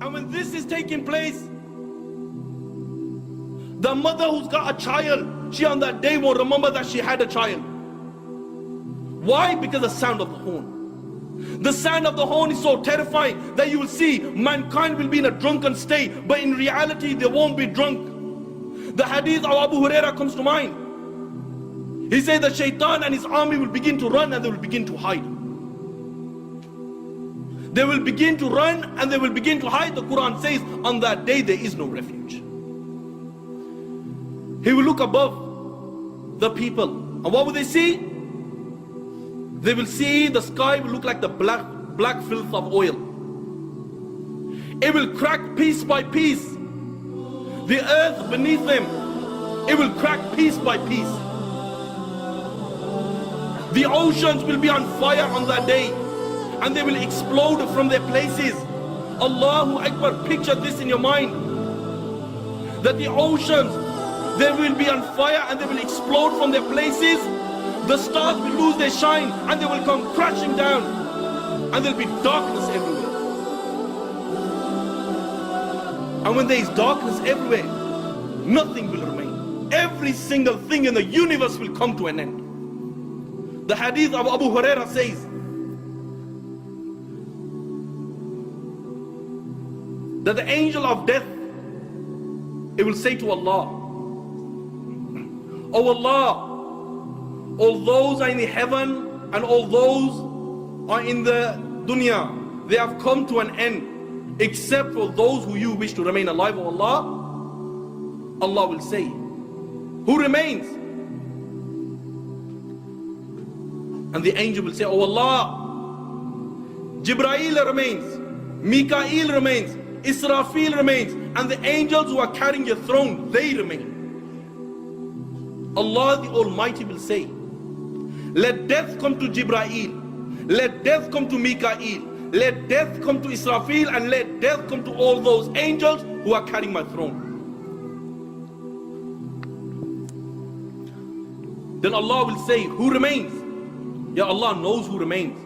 And when this is taking place, the mother who's got a child, she on that day won't remember that she had a child. Why? Because the sound of the horn. The sound of the horn is so terrifying that you will see mankind will be in a drunken state, but in reality they won't be drunk. The hadith of Abu Huraira comes to mind. He said that Shaitan and his army will begin to run and they will begin to hide. They will begin to run and they will begin to hide. The Quran says on that day there is no refuge. He will look above the people, and what will they see? They will see the sky will look like the black filth of oil. It will crack piece by piece. The earth beneath them, it will crack piece by piece. The oceans will be on fire on that day, and they will explode from their places. Allahu Akbar, picture this in your mind. That the oceans, they will be on fire and they will explode from their places. The stars will lose their shine and they will come crashing down. And there'll be darkness everywhere. And when there is darkness everywhere, nothing will remain. Every single thing in the universe will come to an end. The hadith of Abu Huraira says that the angel of death, it will say to Allah, "Oh Allah, all those are in the heaven and all those are in the dunya, they have come to an end, except for those who you wish to remain alive, O Allah." Allah will say, "Who remains?" And the angel will say, "Oh Allah, Jibreel remains, Mikael remains, Israfil remains, and the angels who are carrying your throne, they remain." Allah the Almighty will say, "Let death come to Jibreel, let death come to Mikael, let death come to Israfil, and let death come to all those angels who are carrying my throne." Then Allah will say, "Who remains?" Ya Allah knows who remains.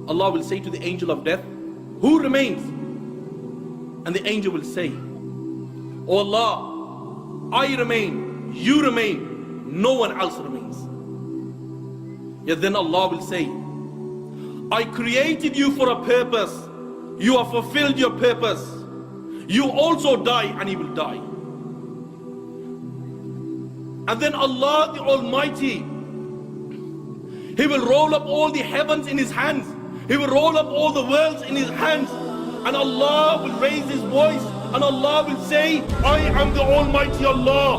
Allah will say to the angel of death, "Who remains?" And the angel will say, "Oh Allah, I remain, you remain, no one else remains." Yet then Allah will say, "I created you for a purpose. You have fulfilled your purpose. You also die and you will die." And then Allah the Almighty, He will roll up all the heavens in His hands. He will roll up all the worlds in His hands. And Allah will raise His voice and Allah will say, "I am the Almighty Allah.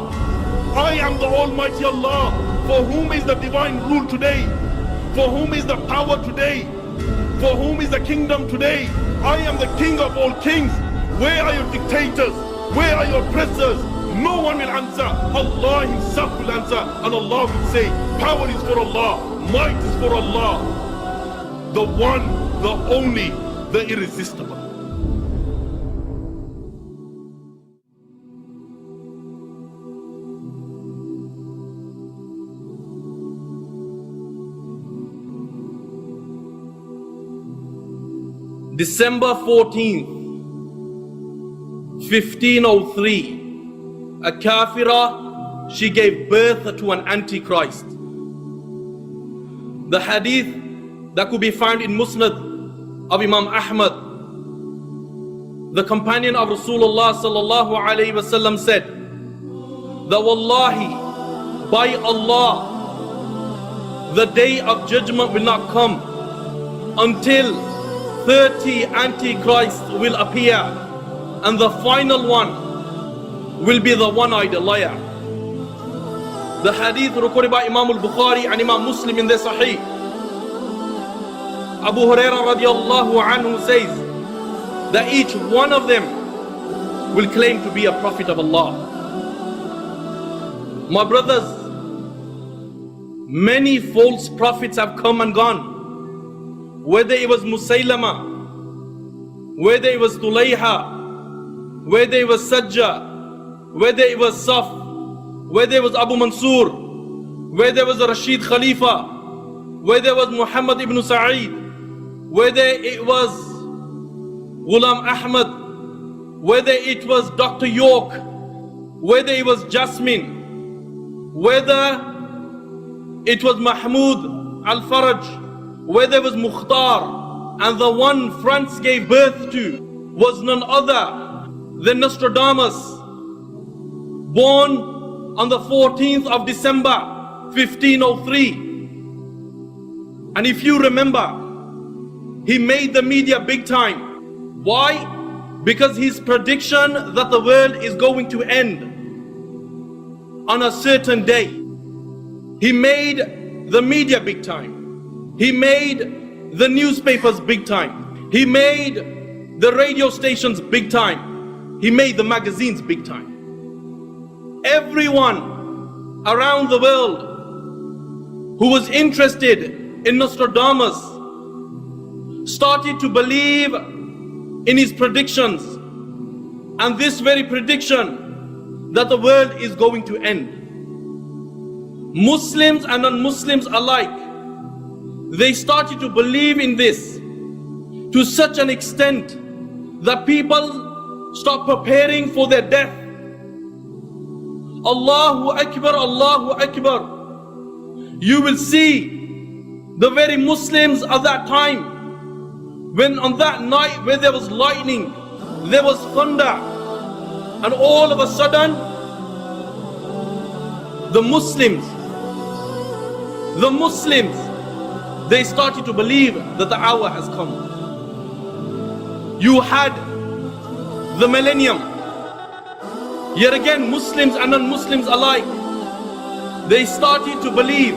I am the Almighty Allah. For whom is the divine rule today? For whom is the power today? For whom is the kingdom today? I am the King of all kings. Where are your dictators? Where are your oppressors?" No one will answer. Allah Himself will answer. And Allah will say, "Power is for Allah. Might is for Allah. The one, the only, the irresistible." December 14th, 1503, a kafira, she gave birth to an antichrist. The hadith that could be found in Musnad of Imam Ahmed, the companion of Rasulullah sallallahu alayhi wasallam said that Wallahi, by Allah, the day of judgment will not come until 30 antichrists will appear, and the final one will be the one-eyed liar. The hadith recorded by Imam al-Bukhari and Imam Muslim in their Sahih. Abu Huraira radiallahu anhu says that each one of them will claim to be a prophet of Allah. My brothers, many false prophets have come and gone. Whether it was Musaylama, whether it was Tulayha, whether it was Sajja, whether it was Saf, whether it was Abu Mansur, whether it was Rashid Khalifa, whether it was Muhammad ibn Sa'id, whether it was Ghulam Ahmed, whether it was Dr. York, whether it was Jasmine, whether it was Mahmoud Al-Faraj, whether it was Mukhtar, and the one France gave birth to was none other than Nostradamus, born on the 14th of December 1503. And if you remember, he made the media big time. Why? Because his prediction that the world is going to end on a certain day. He made the media big time. He made the newspapers big time. He made the radio stations big time. He made the magazines big time. Everyone around the world who was interested in Nostradamus started to believe in his predictions, and this very prediction that the world is going to end. Muslims and non-Muslims alike, they started to believe in this to such an extent that people start preparing for their death. Allahu Akbar, Allahu Akbar. You will see the very Muslims of that time, when on that night where there was lightning, there was thunder, and all of a sudden the Muslims, they started to believe that the hour has come. You had the millennium. Yet again, Muslims and non-Muslims alike, they started to believe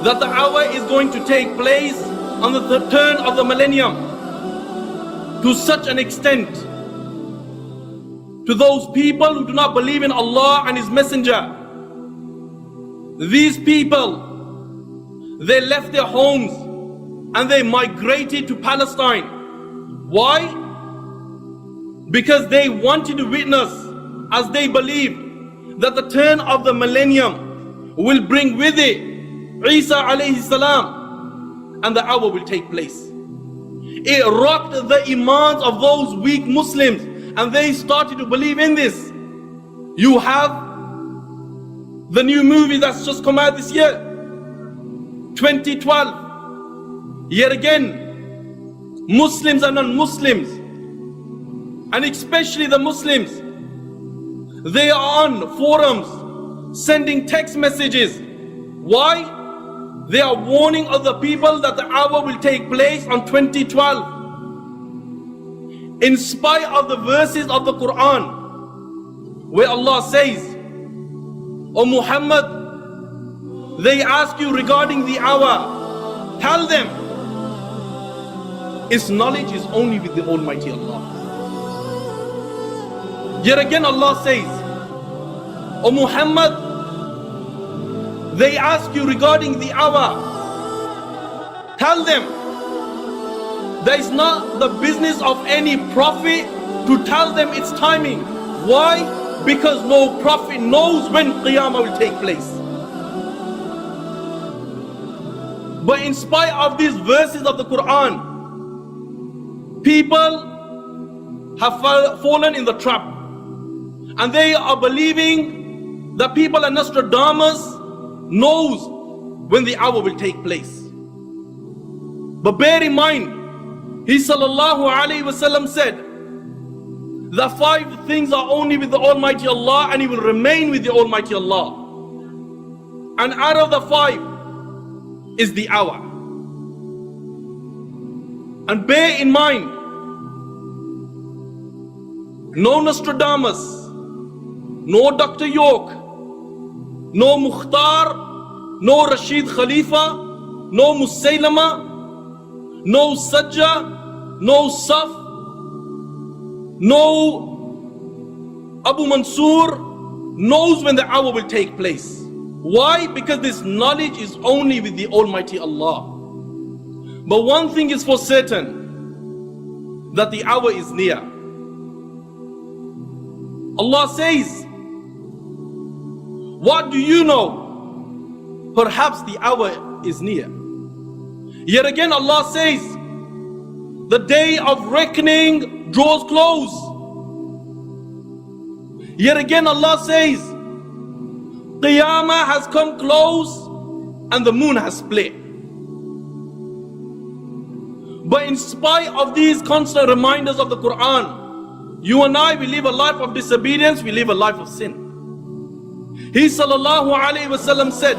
that the hour is going to take place on the turn of the millennium, to such an extent to those people who do not believe in Allah and His Messenger. These people, they left their homes and they migrated to Palestine. Why? Because they wanted to witness, as they believed, that the turn of the millennium will bring with it Isa alayhi salam, and the hour will take place. It rocked the imans of those weak Muslims, and they started to believe in this. You have the new movie that's just come out this year, 2012. Yet again, Muslims and non-Muslims, and especially the Muslims, they are on forums sending text messages. Why? They are warning other people that the hour will take place on 2012. In spite of the verses of the Quran, where Allah says, "O Muhammad, they ask you regarding the hour, tell them its knowledge is only with the Almighty Allah." Yet again Allah says, "O Muhammad, they ask you regarding the hour, tell them that it's not the business of any prophet to tell them its timing." Why? Because no prophet knows when Qiyamah will take place. But in spite of these verses of the Quran, people have fallen in the trap, and they are believing that people and Nostradamus knows when the hour will take place. But bear in mind, he sallallahu alayhi wasallam said that 5 things are only with the Almighty Allah, and He will remain with the Almighty Allah. And out of the 5 is the hour. And bear in mind, no Nostradamus, no Dr. York, no Mukhtar, no Rashid Khalifa, no Musaylama, no Sajja, no Saf, no Abu Mansur knows when the hour will take place. Why? Because this knowledge is only with the Almighty Allah. But one thing is for certain, that the hour is near. Allah says, what do you know? Perhaps the hour is near. Yet again Allah says, the day of reckoning draws close. Yet again Allah says, Qiyamah has come close and the moon has split. But in spite of these constant reminders of the Quran, you and I, we live a life of disobedience, we live a life of sin. He sallallahu alayhi wasallam said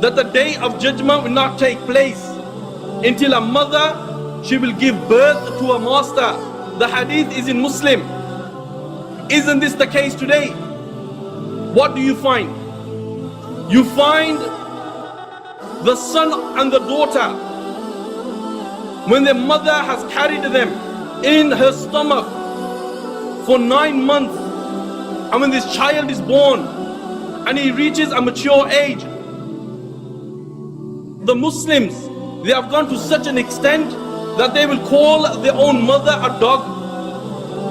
that the day of judgment will not take place until a mother, she will give birth to a master. The hadith is in Muslim. Isn't this the case today? What do you find? You find the son and the daughter, when their mother has carried them in her stomach for 9 months, and when this child is born and he reaches a mature age, the Muslims, they have gone to such an extent that they will call their own mother a dog,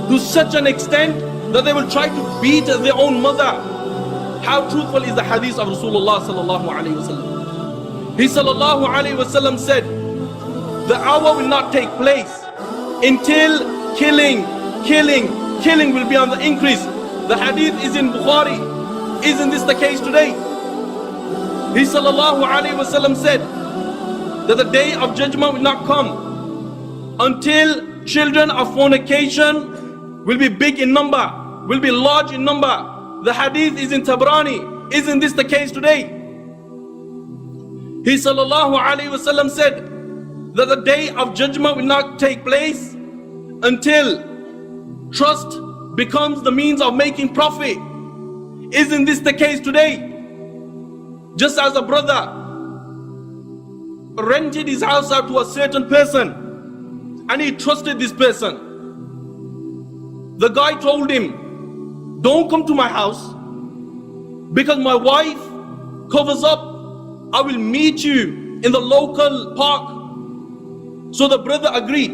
to such an extent that they will try to beat their own mother. How truthful is the hadith of Rasulullah sallallahu alayhi wasallam? He sallallahu alayhi wasallam said, the hour will not take place until killing will be on the increase. The hadith is in Bukhari. Isn't this the case today? He sallallahu alayhi wasallam said that the day of judgment will not come until children of fornication will be big in number, will be large in number. The hadith is in Tabrani. Isn't this the case today? He sallallahu alayhi wasallam said that the day of judgment will not take place until trust becomes the means of making profit. Isn't this the case today? Just as a brother rented his house out to a certain person and he trusted this person. The guy told him, don't come to my house because my wife covers up. I will meet you in the local park. So the brother agreed.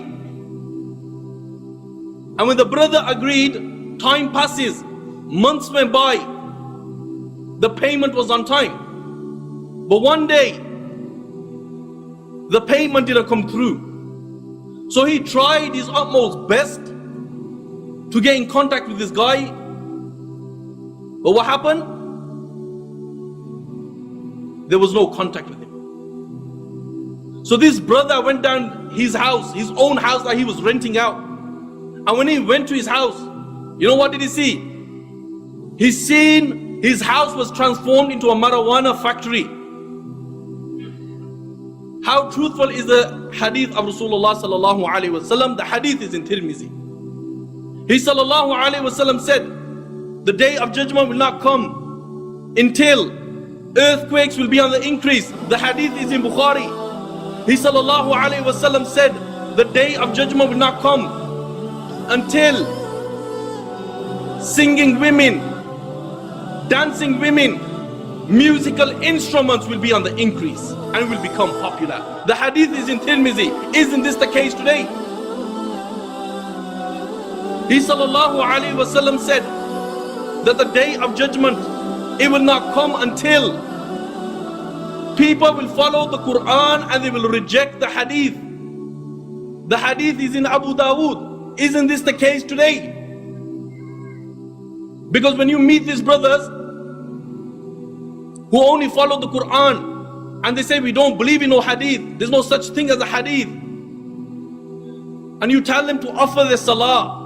And when the brother agreed, time passes, months went by, the payment was on time. But one day, the payment didn't come through. So he tried his utmost best to get in contact with this guy. But what happened? There was no contact with him. So this brother went down his house, his own house that he was renting out. And when he went to his house, you know what did he see? He seen his house was transformed into a marijuana factory. How truthful is the hadith of Rasulullah sallallahu alaihi wasallam? The hadith is in Tirmizi. He sallallahu alaihi wasallam said, the day of judgment will not come until earthquakes will be on the increase. The hadith is in Bukhari. He sallallahu alaihi wasallam said, the day of judgment will not come until singing women, dancing women, musical instruments will be on the increase and will become popular. The hadith is in Tirmizi. Isn't this the case today? He sallallahu alaihi wasallam said that the day of judgment, it will not come until people will follow the Quran and they will reject the hadith. The hadith is in Abu Dawood. Isn't this the case today? Because when you meet these brothers who only follow the Quran and they say we don't believe in no hadith, there's no such thing as a hadith, and you tell them to offer their salah,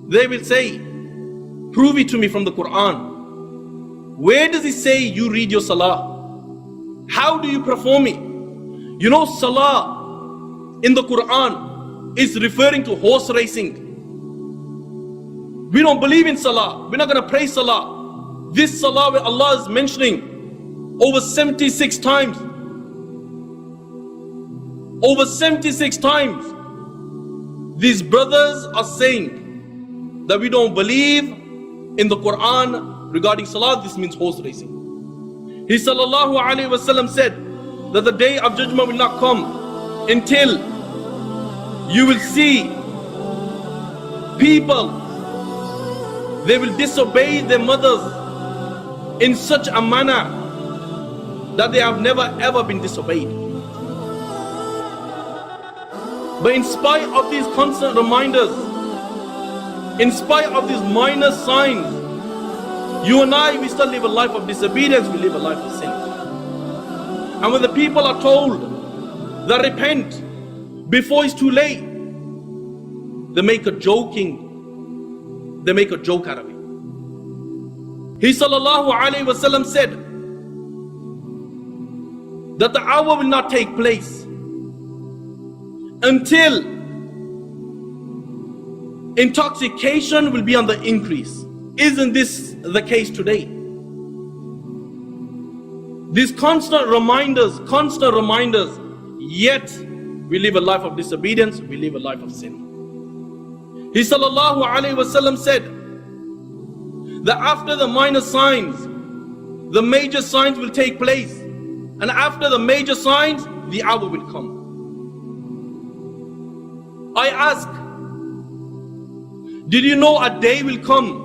they will say, prove it to me from the Quran. Where does it say you read your salah? How do you perform it? You know, salah in the Quran is referring to horse racing. We don't believe in salah. We're not going to pray salah. This salah where Allah is mentioning over 76 times. Over 76 times. These brothers are saying that we don't believe in the Quran regarding salah. This means horse racing. He sallallahu alaihi wasallam said that the day of judgment will not come until you will see people, they will disobey their mothers in such a manner that they have never ever been disobeyed. But in spite of these constant reminders, in spite of these minor signs, you and I, we still live a life of disobedience, we live a life of sin. And when the people are told that repent before it's too late, they make a joke out of it. He sallallahu alayhi wasallam said that the hour will not take place until intoxication will be on the increase. Isn't this the case today? These constant reminders, yet we live a life of disobedience, we live a life of sin. He sallallahu alayhi wasallam said that after the minor signs, the major signs will take place. And after the major signs, the hour will come. I ask, did you know a day will come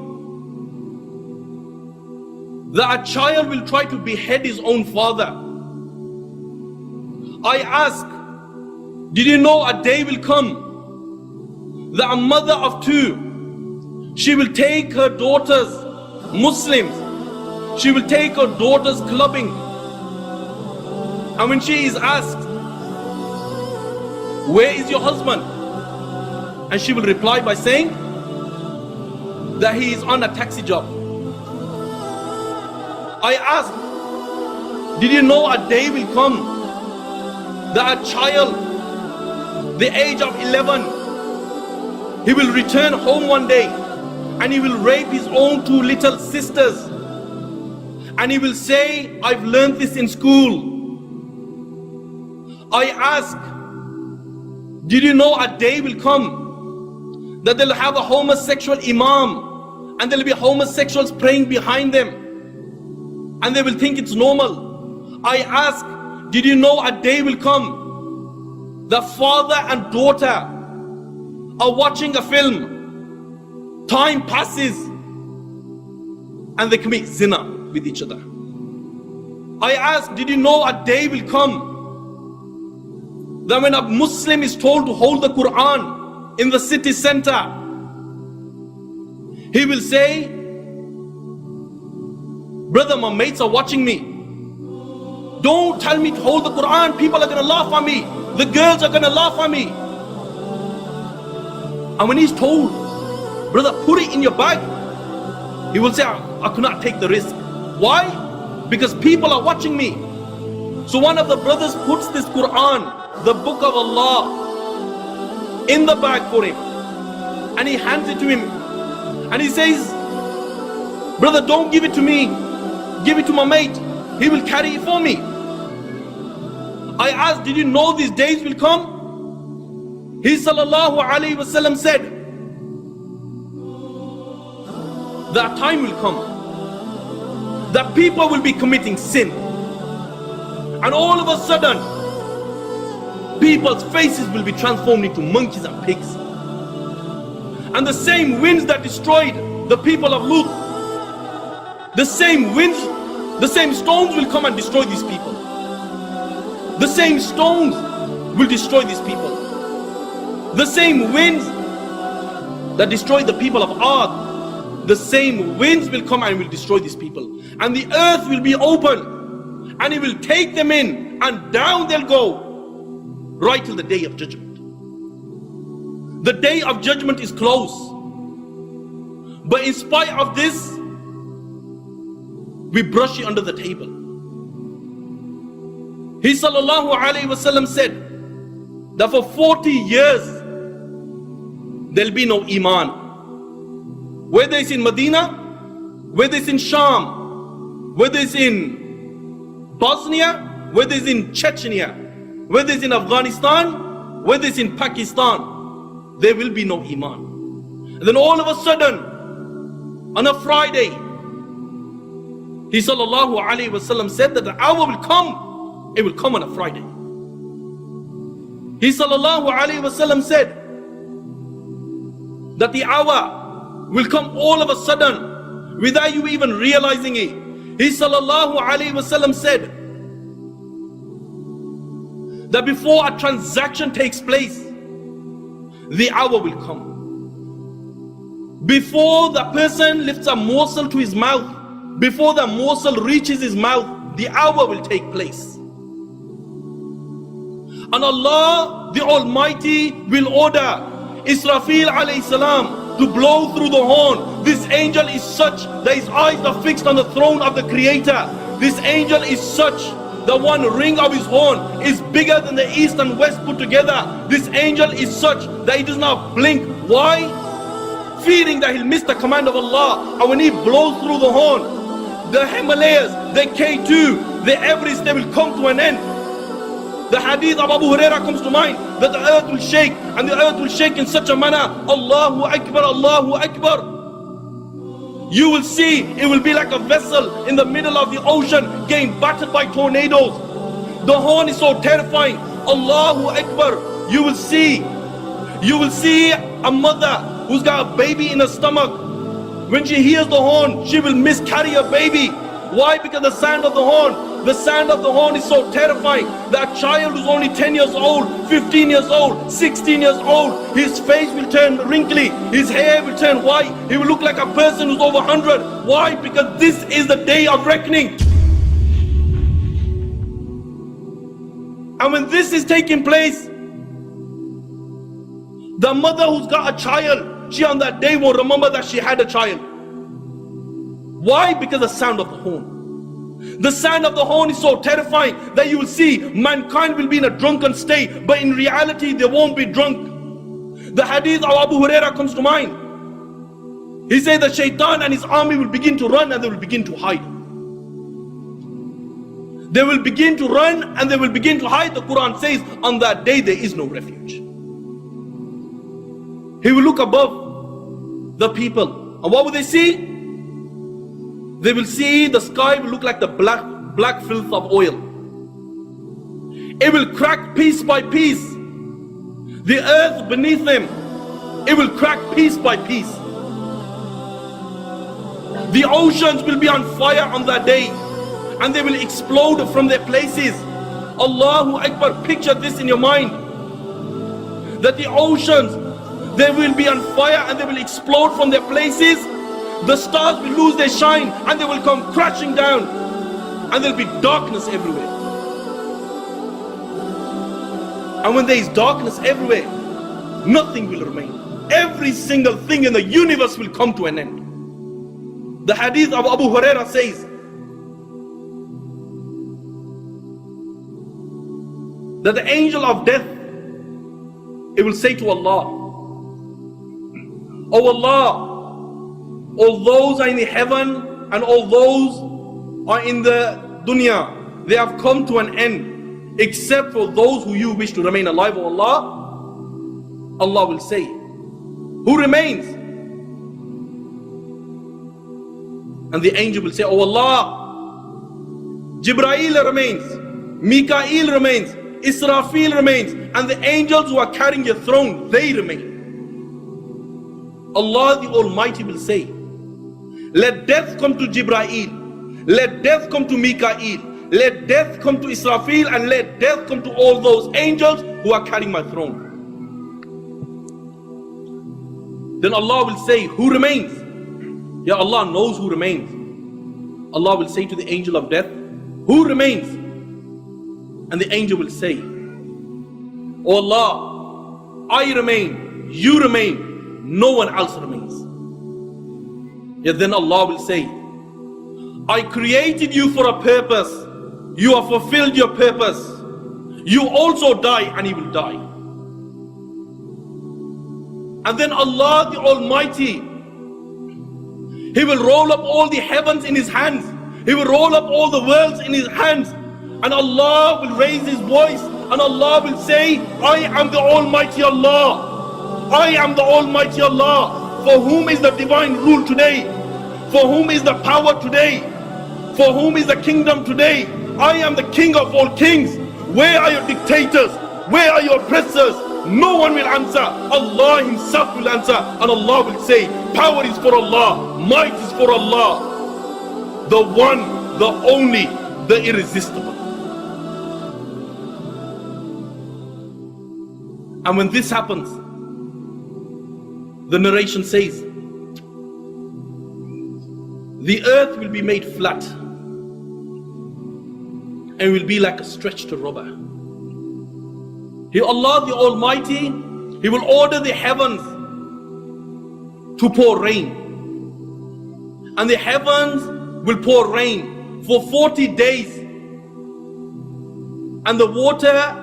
that a child will try to behead his own father? I ask, did you know a day will come that a mother of two, she will take her daughters, Muslims, she will take her daughters clubbing, and when she is asked, where is your husband? And she will reply by saying that he is on a taxi job. I ask, did you know a day will come that a child, the age of 11, he will return home one day and he will rape his own two little sisters, and he will say, I've learned this in school. I ask, did you know a day will come that they'll have a homosexual imam and there'll be homosexuals praying behind them and they will think it's normal? I ask, did you know a day will come the father and daughter are watching a film, time passes, and they commit zina with each other? I ask, did you know a day will come that when a Muslim is told to hold the Quran in the city center, he will say, brother, my mates are watching me. Don't tell me to hold the Quran, people are going to laugh at me, the girls are going to laugh at me. And when he's told, brother, put it in your bag, he will say, I could not take the risk. Why? Because people are watching me. So one of the brothers puts this Quran, the book of Allah, in the bag for him, and he hands it to him, and he says, brother, don't give it to me, give it to my mate, he will carry it for me. I asked, did you know these days will come? He sallallahu alayhi wasallam said that time will come that people will be committing sin, and all of a sudden people's faces will be transformed into monkeys and pigs. And the same winds that destroyed the people of Lut, the same winds, the same stones will come and destroy these people. The same stones will destroy these people. The same winds that destroyed the people of Ad, the same winds will come and will destroy these people. And the earth will be open and it will take them in, and down they'll go, right till the day of judgment. The day of judgment is close. But in spite of this, we brush it under the table. He sallallahu alayhi wasallam said that for 40 years there'll be no iman. Whether it's in Medina, whether it's in Sham, whether it's in Bosnia, whether it's in Chechnya, whether it's in Afghanistan, whether it's in Pakistan, there will be no iman. And then all of a sudden, on a Friday, he sallallahu alayhi wasallam said that the hour will come. It will come on a Friday. He sallallahu alayhi wasallam said that the hour will come all of a sudden without you even realizing it. He sallallahu alayhi wasallam said that before a transaction takes place, the hour will come. Before the person lifts a morsel to his mouth, before the morsel reaches his mouth, the hour will take place. And Allah the Almighty will order Israfil alayhi salam to blow through the horn. This angel is such that his eyes are fixed on the throne of the Creator. This angel is such, the one ring of his horn is bigger than the east and west put together. This angel is such that he does not blink. Why? Fearing that he'll miss the command of Allah. And when he blows through the horn, the Himalayas, the K2, the Everest, they will come to an end. The hadith of Abu Huraira comes to mind, that the earth will shake, and the earth will shake in such a manner, Allahu Akbar, Allahu Akbar. You will see, it will be like a vessel in the middle of the ocean getting battered by tornadoes. The horn is so terrifying, Allahu Akbar. You will see a mother who's got a baby in her stomach. When she hears the horn, she will miscarry her baby. Why? Because the sound of the horn is so terrifying. That child who's only 10 years old, 15 years old, 16 years old, his face will turn wrinkly, his hair will turn white, he will look like a person who's over 100. Why? Because this is the day of reckoning. And when this is taking place, the mother who's got a child, she on that day won't remember that she had a child. Why? Because the sound of the horn. The sound of the horn is so terrifying that you will see mankind will be in a drunken state, but in reality they won't be drunk. The hadith of Abu Huraira comes to mind. He said that Shaitan and his army will begin to run and they will begin to hide. They will begin to run and they will begin to hide. The Quran says on that day there is no refuge. He will look above the people, and what will they see? They will see the sky will look like the black filth of oil. It will crack piece by piece. The earth beneath them, it will crack piece by piece. The oceans will be on fire on that day, and they will explode from their places. Allahu Akbar, picture this in your mind, that the oceans, they will be on fire and they will explode from their places. The stars will lose their shine and they will come crashing down, and there will be darkness everywhere. And when there is darkness everywhere, nothing will remain. Every single thing in the universe will come to an end. The hadith of Abu Huraira says that the angel of death, it will say to Allah, "Oh Allah, all those are in the heaven and all those are in the dunya, they have come to an end, except for those who you wish to remain alive, O Allah." Allah will say, "Who remains?" And the angel will say, "Oh Allah, Jibreel remains, Mikael remains, Israfil remains, and the angels who are carrying your throne, they remain." Allah the Almighty will say, "Let death come to Jibreel, let death come to Mikael, let death come to Israfil, and let death come to all those angels who are carrying my throne." Then Allah will say, "Who remains?" Yeah, Allah knows who remains. Allah will say to the angel of death, "Who remains?" And the angel will say, "Oh Allah, I remain, you remain, no one else remains." Yet then Allah will say, "I created you for a purpose, you have fulfilled your purpose, you also die and he will die." And then Allah the Almighty, He will roll up all the heavens in His hands, He will roll up all the worlds in His hands, and Allah will raise His voice and Allah will say, "I am the Almighty Allah, I am the Almighty Allah. For whom is the divine rule today? For whom is the power today? For whom is the kingdom today? I am the King of all kings. Where are your dictators? Where are your oppressors?" No one will answer. Allah Himself will answer, and Allah will say, "Power is for Allah, might is for Allah, the one, the only, the irresistible." And when this happens, the narration says, the earth will be made flat and will be like a stretched rubber. Allah the Almighty, He will order the heavens to pour rain. And the heavens will pour rain for 40 days. And the water,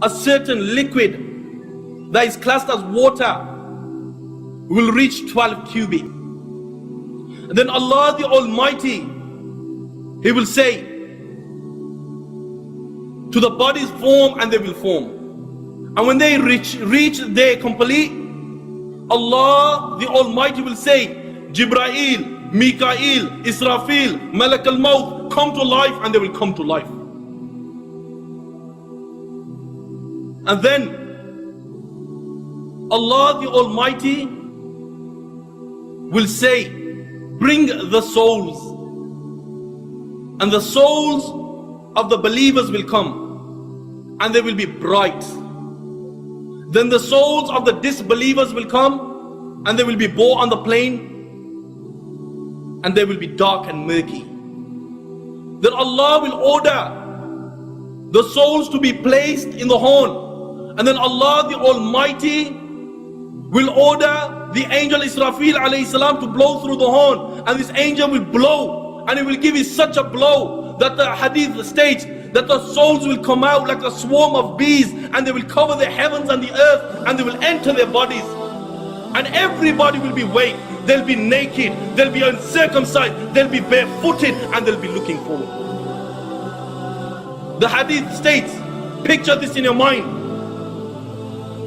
a certain liquid that is classed as water, will reach 12 cubit. And then Allah the Almighty, He will say to the bodies, form, and they will form. And when they reach their complete, Allah the Almighty will say, Jibrail, Mikael, Israfil, Malak al-Maut, come to life, and they will come to life. And then Allah the Almighty will say, bring the souls. And the souls of the believers will come, and they will be bright. Then the souls of the disbelievers will come, and they will be born on the plain, and they will be dark and murky. Then Allah will order the souls to be placed in the horn. And then Allah the Almighty will order the angel Israfil alayhi salam to blow through the horn. And this angel will blow, and he will give it such a blow that the hadith states that the souls will come out like a swarm of bees, and they will cover the heavens and the earth, and they will enter their bodies. And everybody will be awake. They'll be naked, they'll be uncircumcised, they'll be barefooted, and they'll be looking forward. The hadith states, picture this in your mind.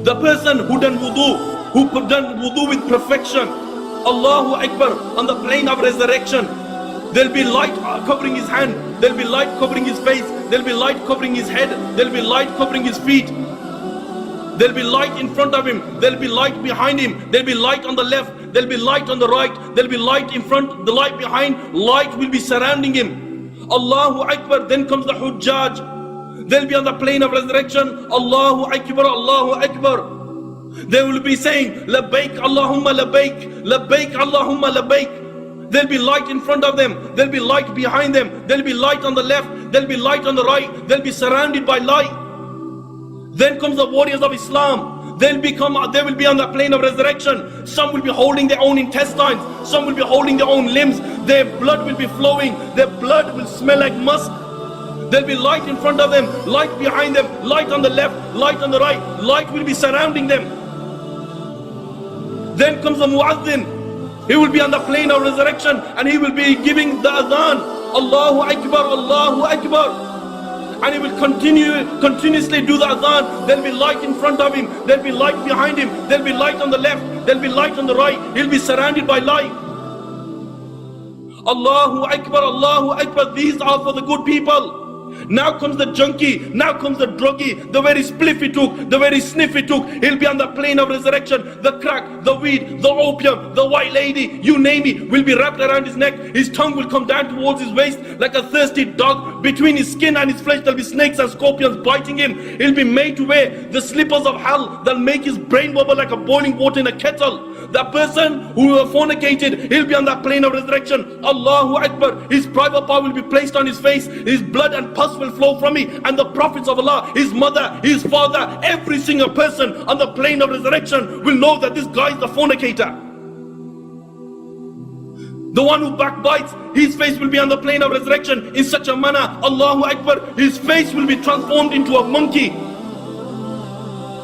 The person who done wudu, with perfection, Allahu Akbar, on the plane of resurrection, there'll be light covering his hand, there'll be light covering his face, there'll be light covering his head, there'll be light covering his feet. There'll be light in front of him, there'll be light behind him, there'll be light on the left, there'll be light on the right, there'll be light in front, the light behind, light will be surrounding him. Allahu Akbar, then comes the Hujjaj. They'll be on the plane of resurrection. Allahu Akbar, Allahu Akbar. They will be saying, Labbaik Allahumma Labbaik, Labbaik Allahumma Labbaik. There'll be light in front of them, there'll be light behind them, there'll be light on the left, there'll be light on the right, they'll be surrounded by light. Then comes the warriors of Islam. They will be on the plane of resurrection. Some will be holding their own intestines, some will be holding their own limbs. Their blood will be flowing, their blood will smell like musk. There'll be light in front of them, light behind them, light on the left, light on the right, light will be surrounding them. Then comes the Muazzin. He will be on the plane of resurrection, and he will be giving the adhan, Allahu Akbar, Allahu Akbar. And he will continuously do the adhan. There'll be light in front of him, there'll be light behind him, there'll be light on the left, there'll be light on the right. He'll be surrounded by light. Allahu Akbar, Allahu Akbar. These are for the good people. Now comes the junkie, now comes the druggie, the very spliff he took, the very sniff he took. He'll be on the plane of resurrection. The crack, the weed, the opium, the white lady, you name it, will be wrapped around his neck. His tongue will come down towards his waist like a thirsty dog. Between his skin and his flesh there'll be snakes and scorpions biting him. He'll be made to wear the slippers of hell that'll make his brain bubble like a boiling water in a kettle. That person who fornicated, he'll be on that plane of resurrection. Allahu Akbar. His private part will be placed on his face. His blood and pus will flow from it. And the prophets of Allah, his mother, his father, every single person on the plane of resurrection will know that this guy is the fornicator. The one who backbites, his face will be on the plane of resurrection in such a manner, Allahu Akbar, his face will be transformed into a monkey.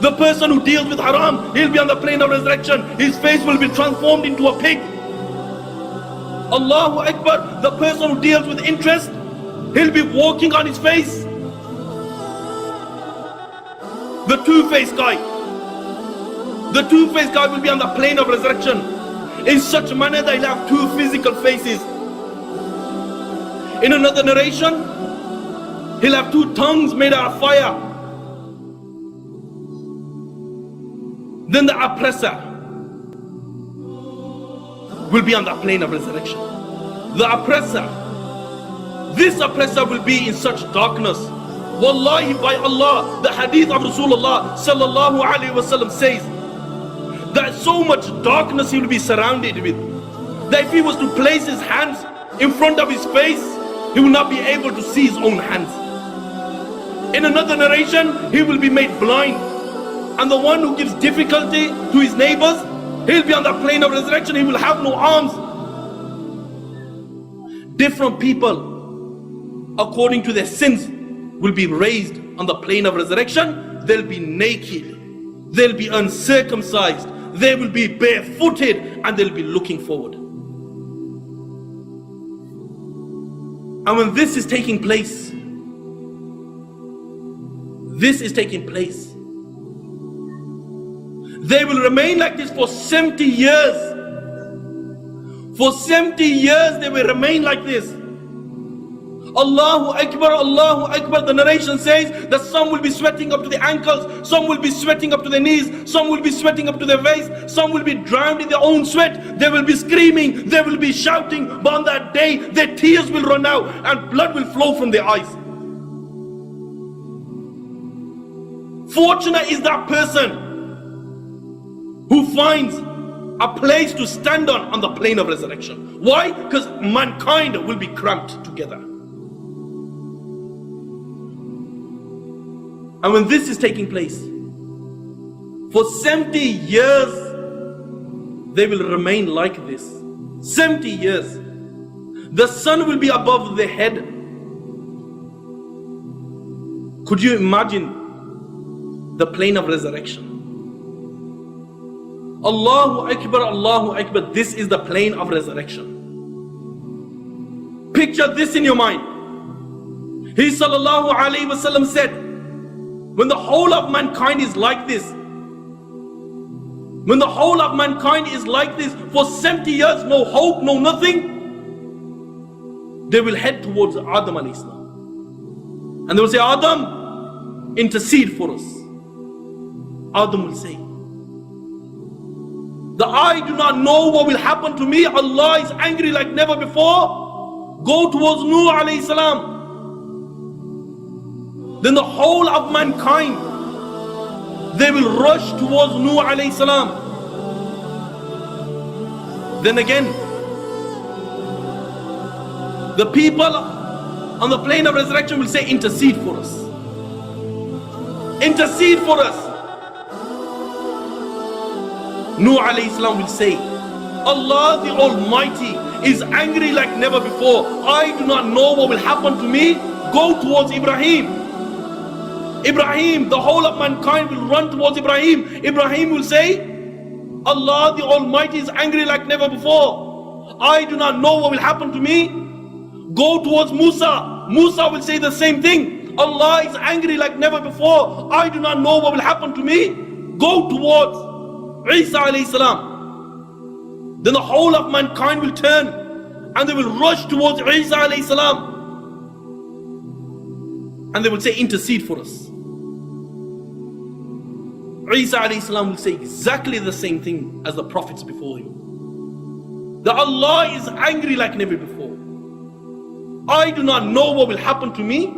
The person who deals with haram, he'll be on the plane of resurrection. His face will be transformed into a pig. Allahu Akbar. The person who deals with interest, he'll be walking on his face. The two-faced guy. The two-faced guy will be on the plane of resurrection in such a manner that he'll have two physical faces. In another narration, he'll have two tongues made out of fire. Then the oppressor will be on the plane of resurrection. The oppressor, this oppressor will be in such darkness. Wallahi, by Allah, the hadith of Rasulullah sallallahu alaihi wasallam says That so much darkness he will be surrounded with, that if he was to place his hands in front of his face, he will not be able to see his own hands. In another narration, he will be made blind. And the one who gives difficulty to his neighbors, he'll be on the plane of resurrection, he will have no arms. Different people, according to their sins, will be raised on the plane of resurrection. They'll be naked, they'll be uncircumcised, they will be barefooted, and they'll be looking forward. And when this is taking place, they will remain like this for 70 years. For 70 years they will remain like this. Allahu Akbar, Allahu Akbar. The narration says that some will be sweating up to the ankles, some will be sweating up to their knees, some will be sweating up to their waist, some will be drowned in their own sweat. They will be screaming, they will be shouting, but on that day their tears will run out and blood will flow from their eyes. Fortunate is that person who finds a place to stand on the plane of resurrection. Why? Because mankind will be cramped together. And when this is taking place, for 70 years, they will remain like this. 70 years. The sun will be above their head. Could you imagine the plane of resurrection? Allahu Akbar, Allahu Akbar. This is the plane of resurrection. Picture this in your mind. He sallallahu alayhi wasallam said, when the whole of mankind is like this, when the whole of mankind is like this for 70 years, no hope, no nothing, they will head towards Adam alayhi salam. And they will say, Adam, intercede for us. Adam will say, that I do not know what will happen to me. Allah is angry like never before. Go towards Nuh alayhi salam. Then the whole of mankind, they will rush towards Nuh alayhi salam. Then again, the people on the plane of resurrection will say, intercede for us. Intercede for us. Nuh alayhi salam will say, Allah the Almighty is angry like never before. I do not know what will happen to me. Go towards Ibrahim. Ibrahim, the whole of mankind will run towards Ibrahim. Ibrahim will say, Allah the Almighty is angry like never before. I do not know what will happen to me. Go towards Musa. Musa will say the same thing. Allah is angry like never before. I do not know what will happen to me. Go towards Isa alayhi salam. Then the whole of mankind will turn and they will rush towards Isa alayhi salam. And they will say, intercede for us. Isa alayhi salam will say exactly the same thing as the prophets before him. That Allah is angry like never before. I do not know what will happen to me.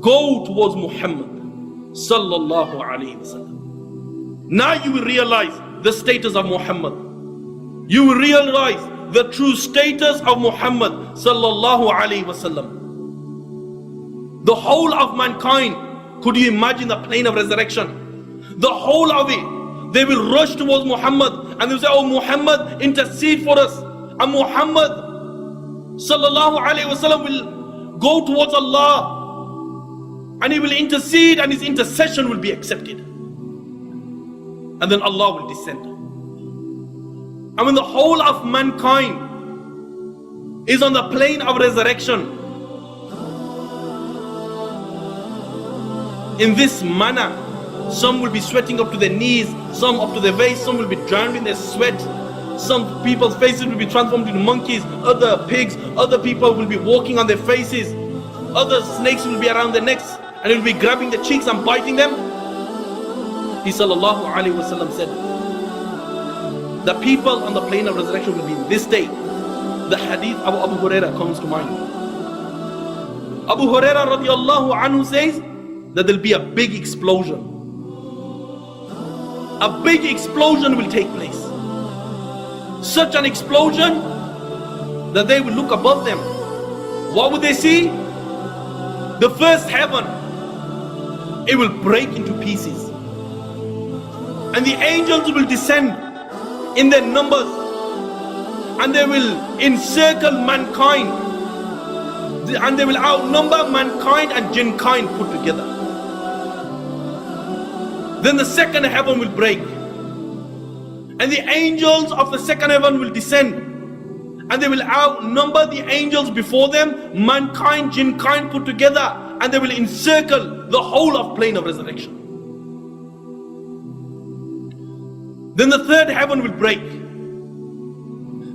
Go towards Muhammad sallallahu alayhi wasallam. Now you will realize the status of Muhammad. You will realize the true status of Muhammad sallallahu alayhi wasallam. The whole of mankind, could you imagine the plane of resurrection? The whole of it, they will rush towards Muhammad and they will say, oh Muhammad, intercede for us. And Muhammad sallallahu alayhi wasallam will go towards Allah and he will intercede and his intercession will be accepted. And then Allah will descend. And when the whole of mankind is on the plane of resurrection, in this manner, some will be sweating up to their knees, some up to their waist, some will be drowned in their sweat. Some people's faces will be transformed into monkeys, other pigs, other people will be walking on their faces, other snakes will be around their necks and will be grabbing the cheeks and biting them. He sallallahu alayhi wasallam said, the people on the plane of resurrection will be in this day. The hadith of Abu Huraira comes to mind. Abu Huraira radiallahu anhu says that there will be a big explosion. a big explosion will take place. Such an explosion that they will look above them. What would they see? The first heaven, it will break into pieces. And the angels will descend in their numbers, and they will encircle mankind, and they will outnumber mankind and jinkind put together. Then the second heaven will break, and the angels of the second heaven will descend, and they will outnumber the angels before them, mankind, jinkind put together, and they will encircle the whole of plane of resurrection. Then the third heaven will break.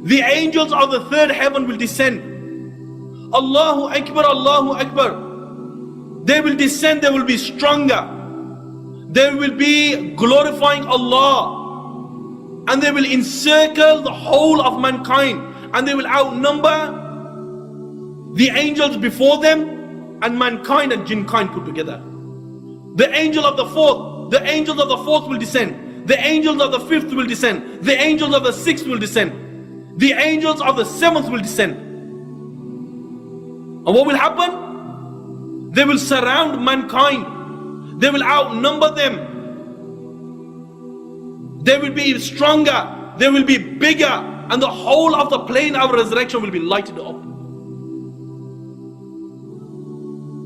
The angels of the third heaven will descend. Allahu Akbar, Allahu Akbar. They will descend, they will be stronger. They will be glorifying Allah. And they will encircle the whole of mankind. And they will outnumber the angels before them and mankind and jinkind put together. The angels of the fourth will descend. The angels of the fifth will descend. The angels of the sixth will descend. The angels of the seventh will descend. And what will happen? They will surround mankind. They will outnumber them. They will be stronger. They will be bigger. And the whole of the plane of resurrection will be lighted up.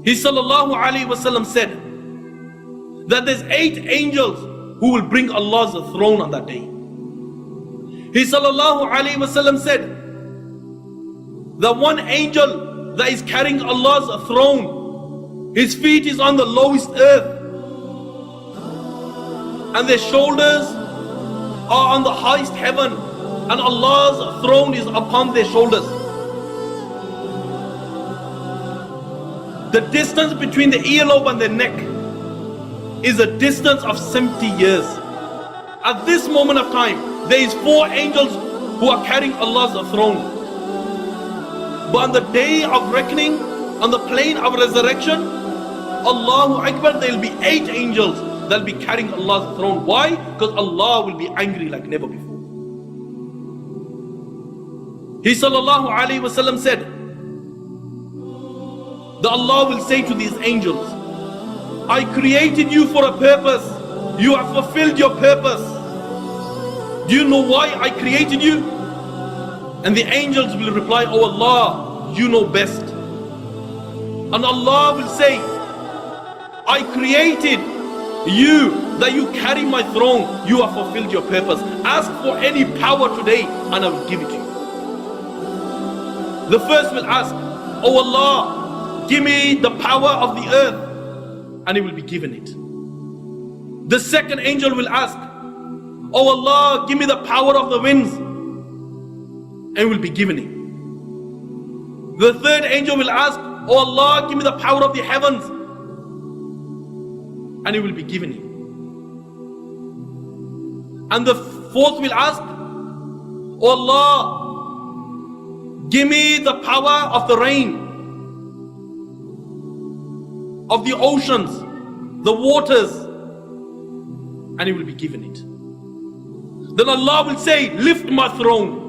He sallallahu alayhi wasallam said that there's 8 angels who will bring Allah's throne on that day. He sallallahu alayhi wasallam said that one angel that is carrying Allah's throne, his feet is on the lowest earth, and their shoulders are on the highest heaven, and Allah's throne is upon their shoulders. The distance between the earlobe and the neck is a distance of 70 years. At this moment of time, there is 4 angels who are carrying Allah's throne. But on the day of reckoning, on the plane of resurrection, Allahu Akbar, there will be 8 angels that will be carrying Allah's throne. Why? Because Allah will be angry like never before. He sallallahu alayhi wasallam said that Allah will say to these angels, I created you for a purpose. You have fulfilled your purpose. Do you know why I created you? And the angels will reply, Oh Allah, you know best. And Allah will say, I created you that you carry my throne. You have fulfilled your purpose. Ask for any power today and I will give it to you. The first will ask, Oh Allah, give me the power of the earth. And he will be given it. The second angel will ask, Oh Allah, give me the power of the winds. And he will be given it. The third angel will ask, Oh Allah, give me the power of the heavens. And he will be given it. And the fourth will ask, Oh Allah, give me the power of the rain, of the oceans, the waters, and he will be given it. Then Allah will say, lift my throne.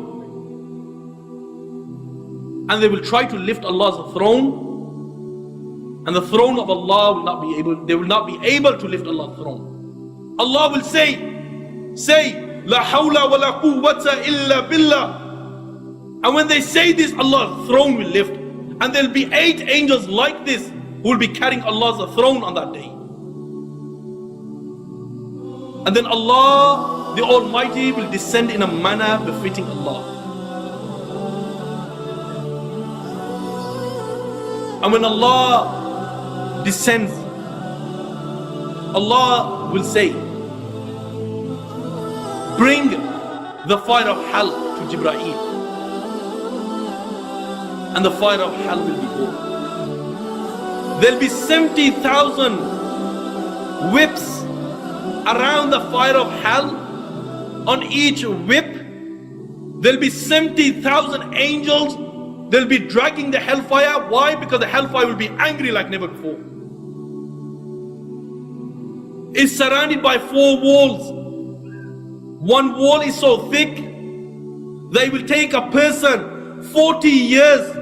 And they will try to lift Allah's throne, and the throne of Allah will not be able, they will not be able to lift Allah's throne. Allah will say, La hawla wa la quwwata illa billah. And when they say this, Allah's throne will lift. And there will be 8 angels like this who will be carrying Allah's throne on that day. And then Allah, the Almighty, will descend in a manner befitting Allah. And when Allah descends, Allah will say, bring the fire of hell to Jibreel. And the fire of hell will be born. There'll be 70,000 whips around the fire of hell. On each whip, there'll be 70,000 angels. They'll be dragging the hellfire. Why? Because the hellfire will be angry like never before. It's surrounded by 4 walls. One wall is so thick that it will take a person 40 years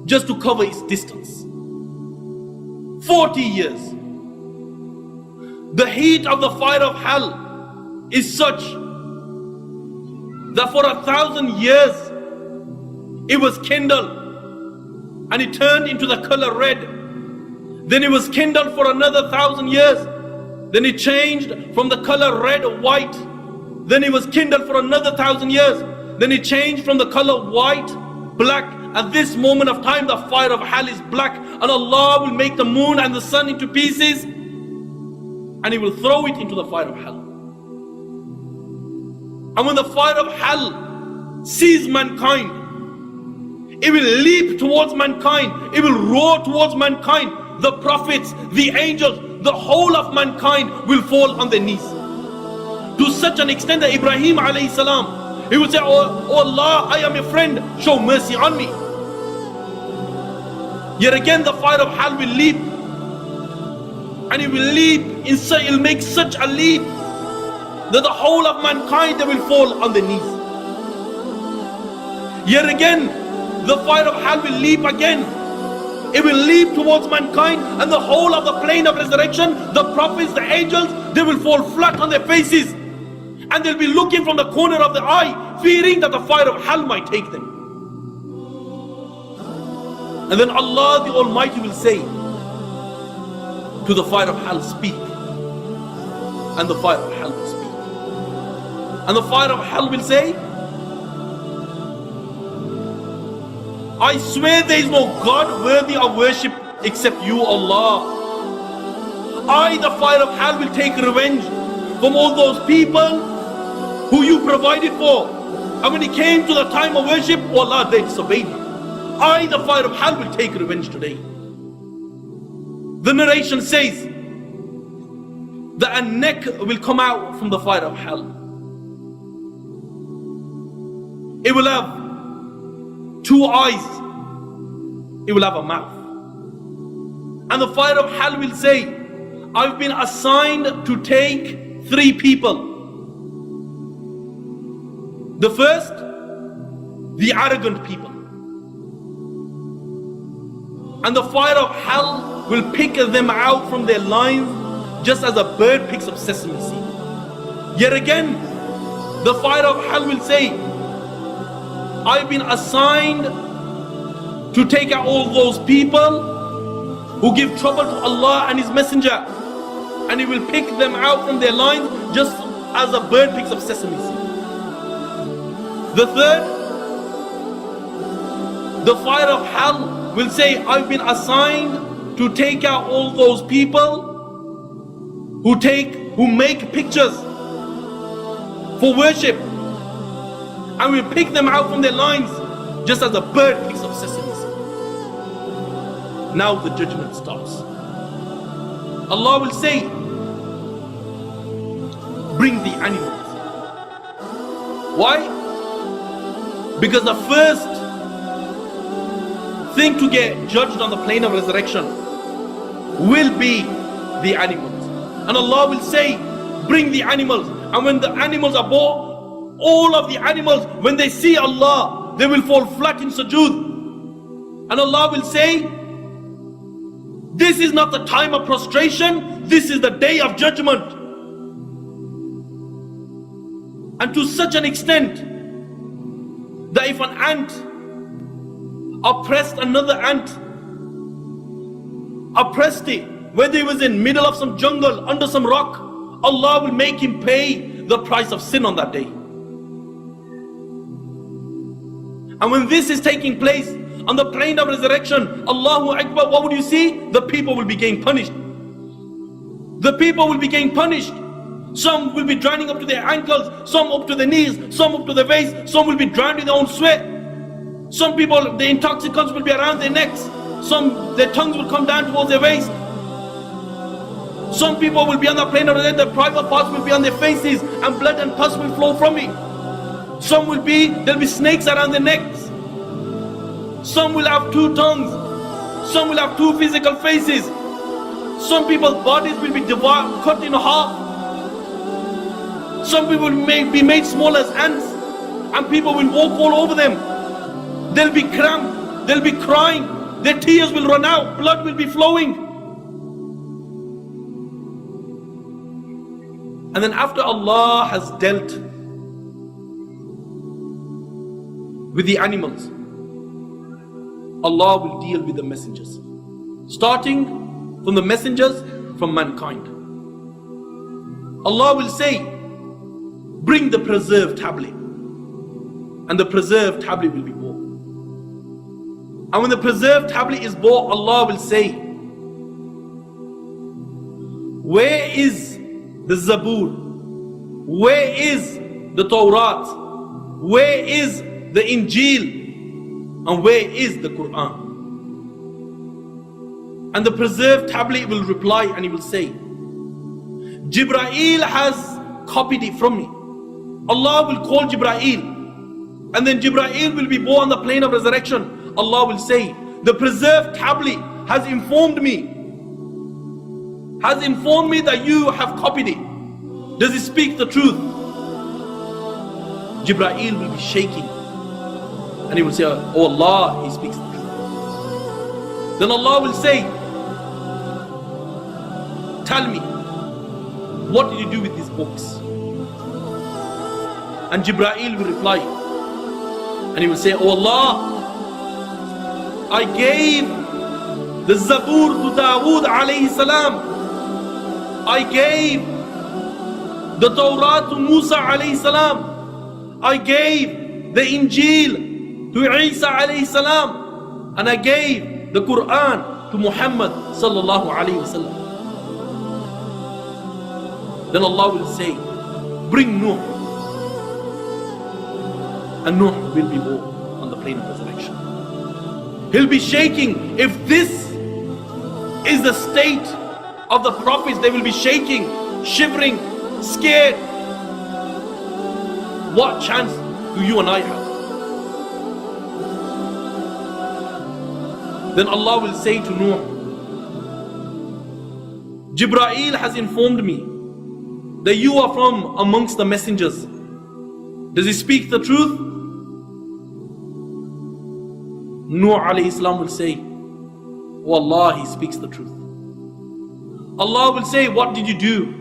just to cover its distance. 40 years. The heat of the fire of hell is such that for 1,000 years it was kindled and it turned into the color red. Then it was kindled for another 1,000 years. Then it changed from the color red to white. Then it was kindled for another 1,000 years. Then it changed from the color white, black. At this moment of time, the fire of hell is black, and Allah will make the moon and the sun into pieces, and He will throw it into the fire of hell. And when the fire of hell sees mankind, it will leap towards mankind, it will roar towards mankind. The prophets, the angels, the whole of mankind will fall on their knees. To such an extent that Ibrahim alayhi salam, he would say, oh Allah, I am your friend, show mercy on me. Yet again the fire of hell will leap, and it will leap, it will make such a leap that the whole of mankind, they will fall on their knees. Yet again the fire of hell will leap again. It will leap towards mankind, and the whole of the plane of resurrection, the prophets, the angels, they will fall flat on their faces, and they'll be looking from the corner of the eye, fearing that the fire of hell might take them. And then Allah the Almighty will say to the fire of hell, speak. And the fire of hell will speak. And the fire of hell will say, I swear there is no God worthy of worship except you, Allah. I, the fire of hell, will take revenge from all those people who you provided for. And when it came to the time of worship, oh Allah, they disobeyed you. I, the fire of hell, will take revenge today. The narration says that a neck will come out from the fire of hell. It will have 2 eyes. It will have a mouth. And the fire of hell will say, I've been assigned to take 3 people. The first, the arrogant people. And the fire of hell will pick them out from their lines, just as a bird picks up sesame seed. Yet again, the fire of hell will say, I've been assigned to take out all those people who give trouble to Allah and His Messenger, and He will pick them out from their lines just as a bird picks up sesame seed. The third, the fire of hell will say, I've been assigned to take out all those people who make pictures for worship, and will pick them out from their lines just as a bird picks up sesame seed. Now the judgment starts. Allah will say, bring the animals. Why? Because the first thing to get judged on the plane of resurrection will be the animals. And Allah will say, bring the animals. And when the animals are brought, all of the animals, when they see Allah, they will fall flat in sujood. And Allah will say, this is not the time of prostration, this is the day of judgment. And to such an extent that if an ant oppressed another ant, oppressed it, whether it was in middle of some jungle, under some rock, Allah will make him pay the price of sin on that day. And when this is taking place on the plane of resurrection, Allahu Akbar, what would you see? The people will be getting punished. The people will be getting punished. Some will be drowning up to their ankles, some up to their knees, some up to their waist, some will be drowned in their own sweat. Some people, the intoxicants will be around their necks, some, their tongues will come down towards their waist. Some people will be on the plane of resurrection, their private parts will be on their faces, and blood and pus will flow from it. Some will be, there'll be snakes around their necks. Some will have 2 tongues. Some will have 2 physical faces. Some people's bodies will be cut in half. Some people will be made small as ants, and people will walk all over them. They'll be cramped, they'll be crying, their tears will run out, blood will be flowing. And then after Allah has dealt with the animals, Allah will deal with the messengers, starting from the messengers from mankind. Allah will say, bring the preserved tablet, and the preserved tablet will be brought. And when the preserved tablet is brought, Allah will say, where is the Zabur? Where is the Torah? Where is the Injil? And where is the Quran? And the preserved tablet will reply and he will say, Jibreel has copied it from me. Allah will call Jibreel, and then Jibreel will be born on the plane of resurrection. Allah will say, the preserved tablet has informed me that you have copied it. Does it speak the truth? Jibreel will be shaking and he will say, oh Allah, he speaks the truth. Then Allah will say, tell me, what did you do with these books? And Jibreel will reply and he will say, oh Allah, I gave the Zabur to Dawood alayhi salam. I gave the Torah to Musa alayhi salam. I gave the Injil to Isa alayhi salam. And I gave the Quran to Muhammad sallallahu alayhi wasallam. Then Allah will say, bring Nuh. And Nuh will be born on the plane of resurrection. He'll be shaking. If this is the state of the prophets, they will be shaking, shivering, scared. What chance do you and I have? Then Allah will say to Nuh, Jibreel has informed me that you are from amongst the messengers. Does he speak the truth? Nuh alayhi salam will say, oh Allah, he speaks the truth. Allah will say, what did you do?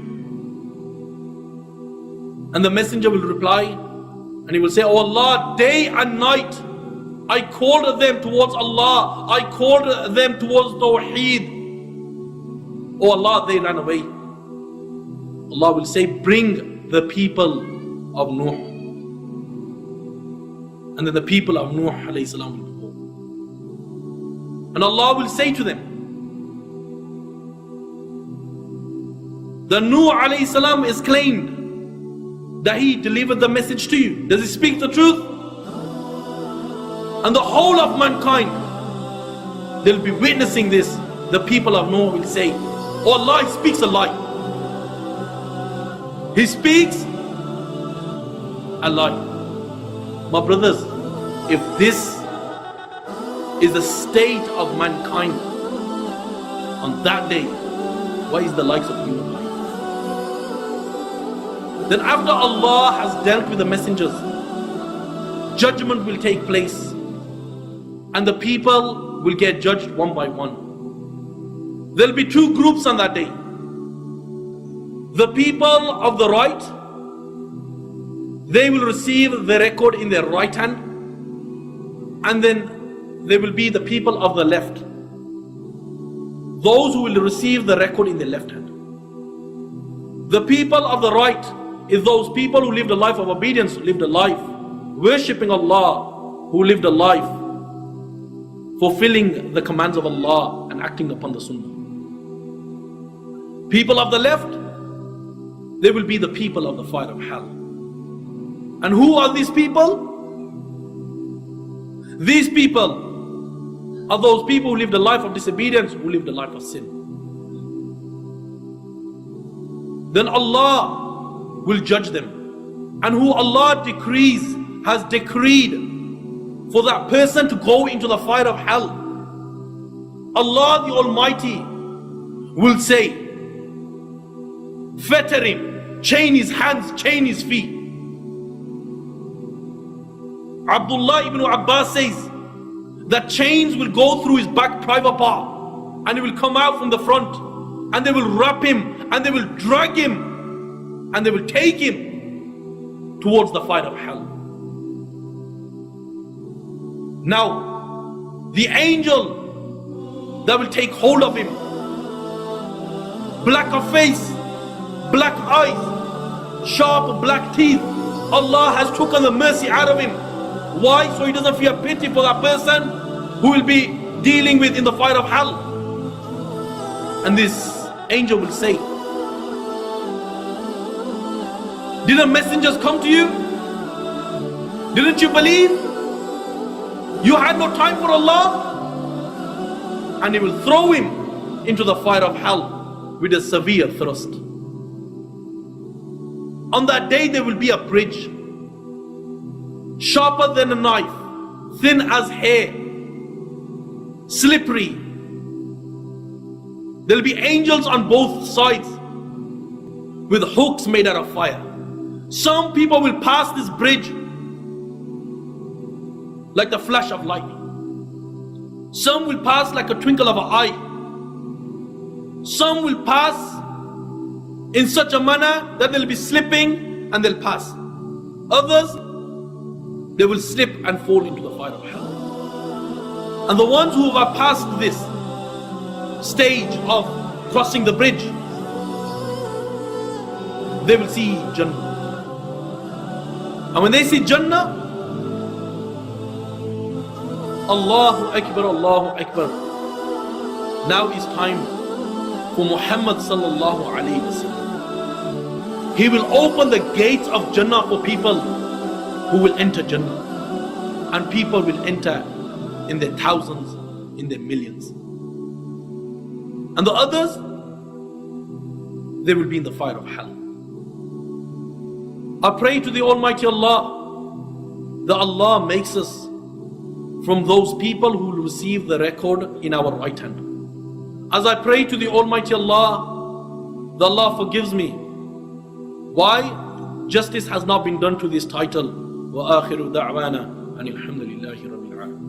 And the messenger will reply and he will say, oh Allah, day and night I called them towards Allah, I called them towards Tawheed. Oh Allah, they ran away. Allah will say, bring the people of Nuh. And then the people of Nuh alayhi salam will be born. And Allah will say to them, the Nuh alayhi salam is claimed that he delivered the message to you. Does he speak the truth? And the whole of mankind, they'll be witnessing this. The people of Nuh will say, oh Allah, he speaks a lie. He speaks a lie. My brothers, if this is the state of mankind on that day, what is the likes of you and I? Then after Allah has dealt with the messengers, judgment will take place and the people will get judged one by one. There will be two groups on that day. The people of the right, they will receive the record in their right hand, and then there will be the people of the left, those who will receive the record in their left hand. The people of the right is those people who lived a life of obedience, who lived a life worshipping Allah, who lived a life fulfilling the commands of Allah and acting upon the Sunnah. People of the left, they will be the people of the fire of hell. And who are these people? These people are those people who lived a life of disobedience, who lived a life of sin. Then Allah will judge them. And who Allah decrees, has decreed for that person to go into the fire of hell, Allah the Almighty will say, fetter him, chain his hands, chain his feet. Abdullah ibn Abbas says that chains will go through his back private part and he will come out from the front, and they will wrap him and they will drag him and they will take him towards the fire of hell. Now, the angel that will take hold of him, black of face, black eyes, sharp black teeth, Allah has taken the mercy out of him. Why? So he doesn't feel pity for that person who will be dealing with in the fire of hell. And this angel will say, didn't messengers come to you? Didn't you believe? You had no time for Allah? And he will throw him into the fire of hell with a severe thrust. On that day there will be a bridge, sharper than a knife, thin as hair, slippery. There will be angels on both sides with hooks made out of fire. Some people will pass this bridge like the flash of lightning. Some will pass like a twinkle of an eye. Some will pass in such a manner that they'll be slipping and they'll pass. Others, they will slip and fall into the fire of hell. And the ones who have passed this stage of crossing the bridge, they will see Jannah. And when they see Jannah, Allahu Akbar, Allahu Akbar. Now is time for Muhammad sallallahu alayhi wa sallam. He will open the gates of Jannah for people who will enter Jannah. And people will enter in their thousands, in their millions. And the others, they will be in the fire of hell. I pray to the Almighty Allah that Allah makes us from those people who will receive the record in our right hand. As I pray to the Almighty Allah that Allah forgives me. Why? Justice has not been done to this title. وَآخِرُ دَعْوَانَا أَنِ الْحَمْدُ لِلَّهِ رَبِّ الْعَالَمِينَ.